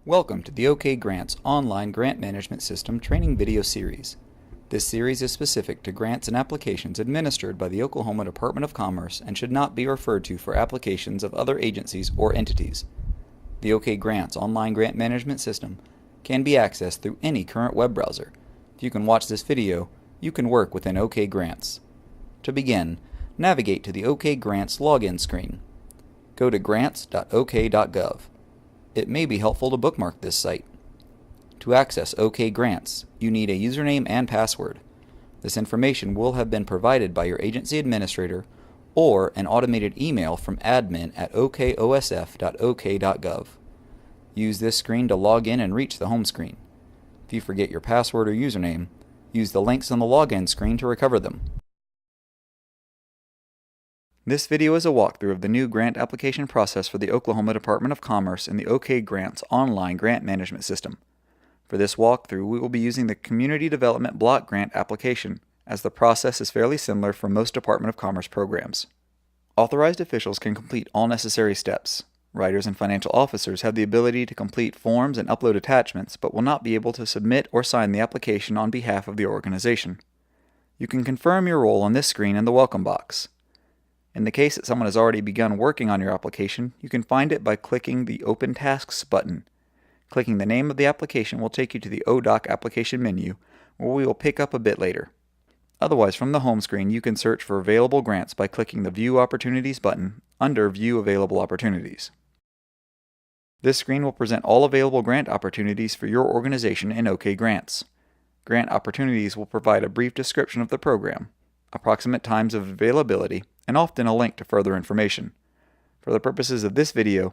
Welcome to the OKGrants Online Grant Management System training video series. This series is specific to grants and applications administered by the Oklahoma Department of Commerce and should not be referred to for applications of other agencies or entities. The OKGrants Online Grant Management System can be accessed through any current web browser. If you can watch this video, you can work within OKGrants. To begin, navigate to the OKGrants login screen. Go to grants.ok.gov. It may be helpful to bookmark this site. To access OKGrants, you need a username and password. This information will have been provided by your agency administrator or an automated email from admin@okosf.ok.gov. Use this screen to log in and reach the home screen. If you forget your password or username, use the links on the login screen to recover them. This video is a walkthrough of the new grant application process for the Oklahoma Department of Commerce in the OKGrants Online Grant Management System. For this walkthrough, we will be using the Community Development Block Grant application, as the process is fairly similar for most Department of Commerce programs. Authorized officials can complete all necessary steps. Writers and financial officers have the ability to complete forms and upload attachments, but will not be able to submit or sign the application on behalf of the organization. You can confirm your role on this screen in the welcome box. In the case that someone has already begun working on your application, you can find it by clicking the Open Tasks button. Clicking the name of the application will take you to the Oda Application Menu, where we will pick up a bit later. Otherwise, from the home screen, you can search for available grants by clicking the View Opportunities button under View Available Opportunities. This screen will present all available grant opportunities for your organization in OKGrants. Grant opportunities will provide a brief description of the program, approximate times of availability, and often a link to further information. For the purposes of this video,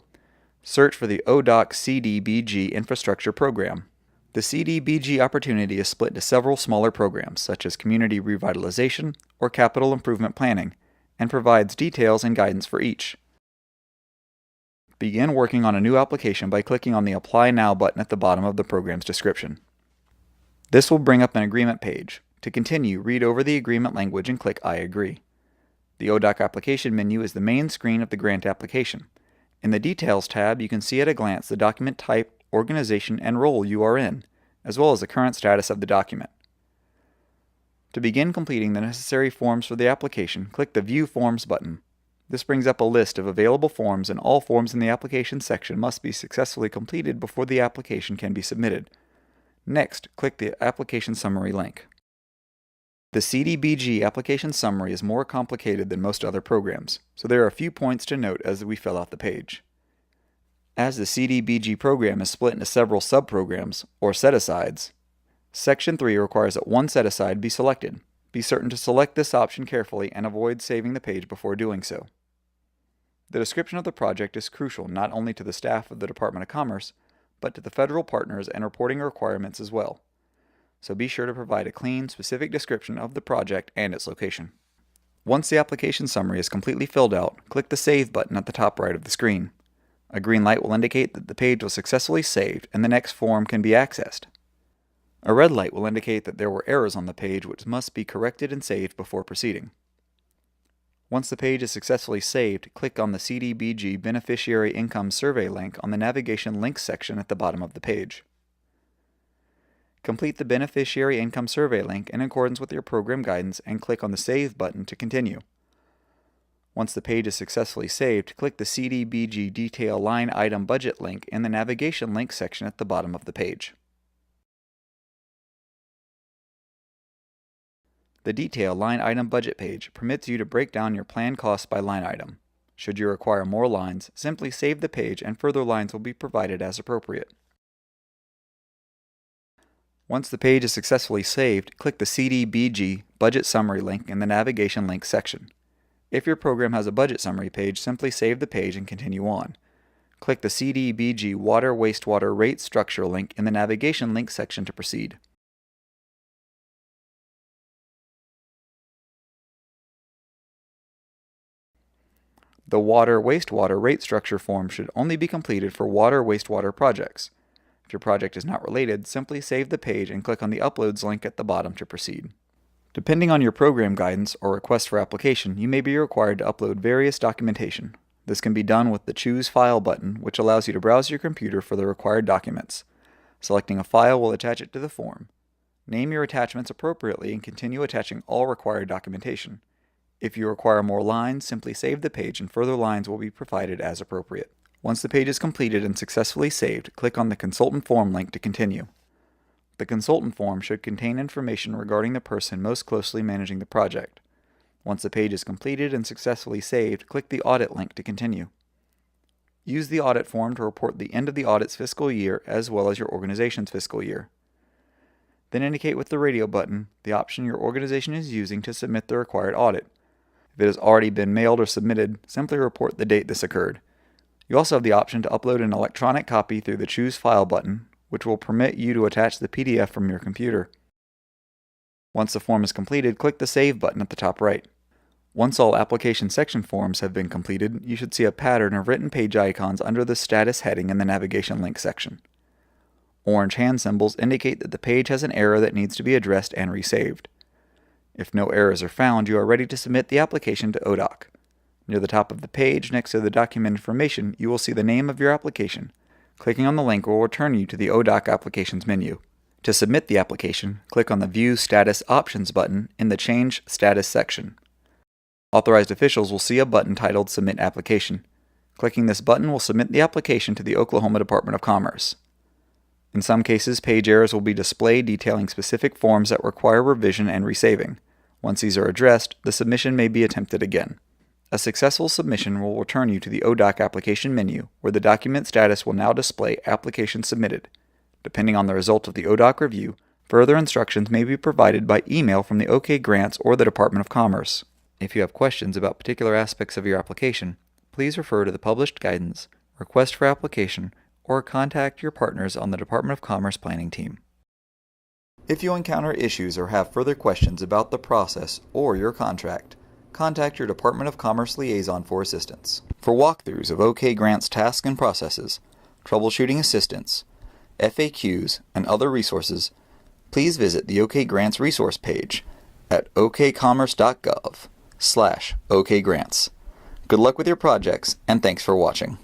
search for the Oda Cdbg Infrastructure program. The Cdbg opportunity is split into several smaller programs, such as Community Revitalization or Capital Improvement Planning, and provides details and guidance for each. Begin working on a new application by clicking on the Apply Now button at the bottom of the program's description. This will bring up an agreement page. To continue, read over the agreement language and click I agree. The Oda Application Menu is the main screen of the grant application. In the Details tab, you can see at a glance the document type, organization, and role you are in, as well as the current status of the document. To begin completing the necessary forms for the application, click the View Forms button. This brings up a list of available forms, and all forms in the application section must be successfully completed before the application can be submitted. Next, click the Application Summary link. The Cdbg application summary is more complicated than most other programs, so there are a few points to note as we fill out the page. As the Cdbg program is split into several subprograms, or set-asides, Section 3 requires that one set-aside be selected. Be certain to select this option carefully and avoid saving the page before doing so. The description of the project is crucial not only to the staff of the Department of Commerce, but to the federal partners and reporting requirements as well. So be sure to provide a clean, specific description of the project and its location. Once the application summary is completely filled out, click the Save button at the top right of the screen. A green light will indicate that the page was successfully saved and the next form can be accessed. A red light will indicate that there were errors on the page which must be corrected and saved before proceeding. Once the page is successfully saved, click on the Cdbg Beneficiary Income Survey link on the Navigation Links section at the bottom of the page. Complete the Beneficiary Income Survey link in accordance with your program guidance and click on the Save button to continue. Once the page is successfully saved, click the Cdbg Detail Line Item Budget link in the Navigation Links section at the bottom of the page. The Detail Line Item Budget page permits you to break down your planned costs by line item. Should you require more lines, simply save the page and further lines will be provided as appropriate. Once the page is successfully saved, click the Cdbg Budget Summary link in the Navigation Links section. If your program has a budget summary page, simply save the page and continue on. Click the Cdbg Water Wastewater Rate Structure link in the Navigation Links section to proceed. The Water Wastewater Rate Structure form should only be completed for water wastewater projects. If your project is not related, simply save the page and click on the Uploads link at the bottom to proceed. Depending on your program guidance or request for application, you may be required to upload various documentation. This can be done with the Choose File button, which allows you to browse your computer for the required documents. Selecting a file will attach it to the form. Name your attachments appropriately and continue attaching all required documentation. If you require more lines, simply save the page and further lines will be provided as appropriate. Once the page is completed and successfully saved, click on the Consultant Form link to continue. The consultant form should contain information regarding the person most closely managing the project. Once the page is completed and successfully saved, click the Audit link to continue. Use the audit form to report the end of the audit's fiscal year as well as your organization's fiscal year. Then indicate with the radio button the option your organization is using to submit the required audit. If it has already been mailed or submitted, simply report the date this occurred. You also have the option to upload an electronic copy through the Choose File button, which will permit you to attach the PDF from your computer. Once the form is completed, click the Save button at the top right. Once all application section forms have been completed, you should see a pattern of written page icons under the Status heading in the Navigation Link section. Orange hand symbols indicate that the page has an error that needs to be addressed and resaved. If no errors are found, you are ready to submit the application to ODOC. Near the top of the page, next to the document information, you will see the name of your application. Clicking on the link will return you to the ODOC Applications menu. To submit the application, click on the View Status Options button in the Change Status section. Authorized officials will see a button titled Submit Application. Clicking this button will submit the application to the Oklahoma Department of Commerce. In some cases, page errors will be displayed detailing specific forms that require revision and resaving. Once these are addressed, the submission may be attempted again. A successful submission will return you to the ODOC Application Menu, where the document status will now display Application Submitted. Depending on the result of the ODOC review, further instructions may be provided by email from the OKGrants or the Department of Commerce. If you have questions about particular aspects of your application, please refer to the published guidance, request for application, or contact your partners on the Department of Commerce planning team. If you encounter issues or have further questions about the process or your contract, contact your Department of Commerce liaison for assistance. For walkthroughs of OKGrants tasks and processes, troubleshooting assistance, FAQs, and other resources, please visit the OKGrants resource page at okcommerce.gov/OKGrants. Good luck with your projects, and thanks for watching.